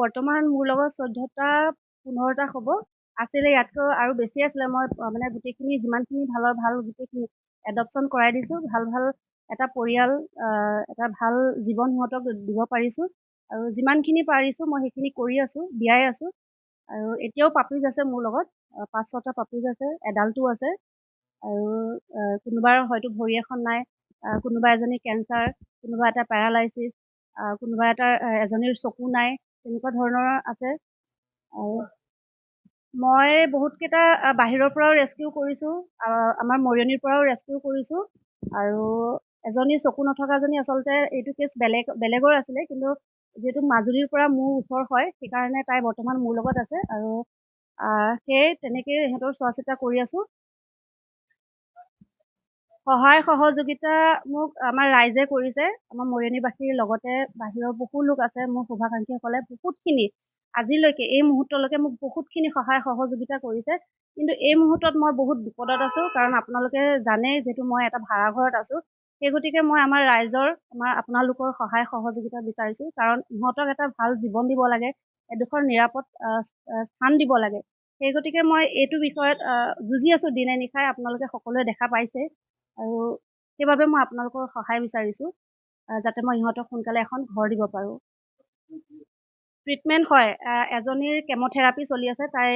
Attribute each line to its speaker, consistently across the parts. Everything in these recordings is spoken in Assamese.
Speaker 1: বৰ্তমান মোৰ লগত 14টা 15টা হ'ব আছিলে, ইয়াতকৈ আৰু বেছি আছিলে। মই মানে গোটেইখিনি যিমানখিনি ভালৰ ভাল গোটেইখিনি এডপশ্যন কৰাই দিছোঁ। ভাল ভাল এটা পৰিয়াল, এটা ভাল জীৱন সিহঁতক দিব পাৰিছোঁ। আৰু যিমানখিনি পাৰিছোঁ মই সেইখিনি কৰি আছোঁ, দিয়াই আছোঁ। আৰু এতিয়াও পাপিজ আছে মোৰ লগত, 5-6টা পাপিজ আছে, এডাল্টো আছে। আৰু কোনোবাৰ হয়তো ভৰি এখন নাই, কোনোবা এজনী কেঞ্চাৰ, কোনোবা এটা পেৰালাইচিছ, কোনোবা এজনীৰ চকু নাই, তেনেকুৱা ধৰণৰ আছে। আৰু মই বহুতকেইটা বাহিৰৰ পৰাও ৰেস্কিউ কৰিছোঁ, আমাৰ মৰিয়নিৰ পৰাও ৰেস্কিউ কৰিছোঁ। আৰু এজনী চকু নথকাজনী আচলতে এইটো কেছ বেলেগৰ আছিলে, কিন্তু যিহেতু মাজুলীৰ পৰা মোৰ ওচৰ হয় সেইকাৰণে তাই বৰ্তমান মোৰ লগত আছে। আৰু সেই তেনেকেই সিহঁতৰ চোৱা চিতা কৰি আছোঁ। সহায় সহযোগিতা মোক আমাৰ ৰাইজে কৰিছে, আমাৰ মৰিয়নিবাসীৰ লগতে বাহিৰৰ বহু লোক আছে, মোৰ শুভাকাংক্ষীসকলে বহুতখিনি আজিলৈকে এই মুহূৰ্তলৈকে মোক বহুতখিনি সহায় সহযোগিতা কৰিছে। কিন্তু এই মুহূৰ্তত মই বহুত বিপদত আছোঁ, কাৰণ আপোনালোকে জানেই যিহেতু মই এটা ভাড়াঘৰত আছোঁ। সেই গতিকে মই আমাৰ ৰাইজৰ, আপোনালোকৰ সহায় সহযোগিতা বিচাৰিছোঁ, কাৰণ ইহঁতক এটা ভাল জীৱন দিব লাগে, এডোখৰ নিৰাপদ স্থান দিব লাগে। সেই গতিকে মই এইটো বিষয়ত যুঁজি আছোঁ দিনে নিশাই, আপোনালোকে সকলোৱে দেখা পাইছে। আৰু সেইবাবে মই আপোনালোকৰ সহায় বিচাৰিছোঁ, যাতে মই ইহঁতক সোনকালে এখন ঘৰ দিব পাৰোঁ। ট্ৰিটমেণ্ট হয়, এজনীৰ কেম'থেৰাপি চলি আছে, তাই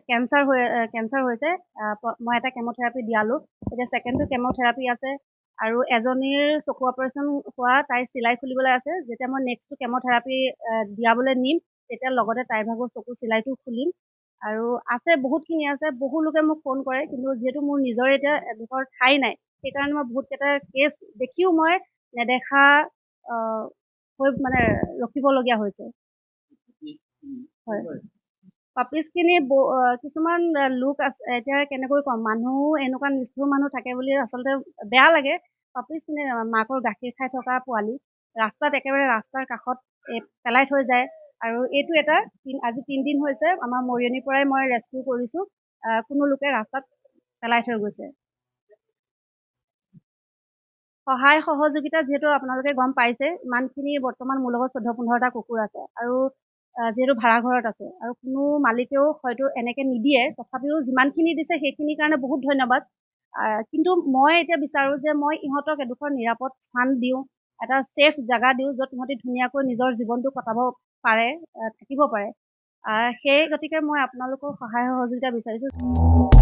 Speaker 1: কেঞ্চাৰ হৈছে। মই এটা কেম'থেৰাপি দিয়ালোঁ, এতিয়া ছেকেণ্ডটো কেম'থেৰাপি আছে। আৰু এজনীৰ চকু অপাৰেশ্যন হোৱা, তাইৰ চিলাই খুলিবলৈ আছে। যেতিয়া মই নেক্সটটো কেম'থেৰাপি দিয়াবলৈ নিম, তেতিয়া লগতে তাইৰ ভাগৰ চকু চিলাইটো খুলিম। আৰু আছে, বহুতখিনি আছে। বহু লোকে মোক ফোন কৰে, কিন্তু যিহেতু মোৰ নিজৰ এতিয়া এডোখৰ ঠাই নাই, সেইকাৰণে মই বহুতকেইটা কেছ দেখিও মই নেদেখা হৈ মানে ৰখিবলগীয়া হৈছে। হয়, পাপিজখিনি কিছুমান লোক আছে, এতিয়া কেনেকৈ ক'ম, মানুহ এনেকুৱা নিষ্ঠুৰ মানুহ থাকে বুলি আচলতে বেয়া লাগে। পাপিজখিনি মাকৰ গাখীৰ খাই থকা পোৱালি ৰাস্তাত, একেবাৰে ৰাস্তাৰ কাষত পেলাই থৈ যায়। আৰু এইটো আজি 3 দিন হৈছে আমাৰ মৰিয়নিৰ পৰাই মই ৰেস্কিউ কৰিছোঁ, কোনো লোকে ৰাস্তাত পেলাই থৈ গৈছে। সহায় সহযোগিতা যিহেতু আপোনালোকে গম পাইছে, ইমানখিনি বৰ্তমান মোৰ লগত 14-15টা কুকুৰ আছে। আৰু যিহেতু ভাড়াঘৰত আছোঁ, আৰু কোনো মালিকেও হয়তো এনেকৈ নিদিয়ে, তথাপিও যিমানখিনি দিছে সেইখিনিৰ কাৰণে বহুত ধন্যবাদ। কিন্তু মই এতিয়া বিচাৰোঁ যে মই ইহঁতক এডোখৰ নিৰাপদ স্থান দিওঁ, এটা ছেফ জেগা দিওঁ, য'ত ইহঁতি ধুনীয়াকৈ নিজৰ জীৱনটো কটাব পাৰে, থাকিব পাৰে। সেই গতিকে মই আপোনালোকৰ সহায় সহযোগিতা বিচাৰিছোঁ।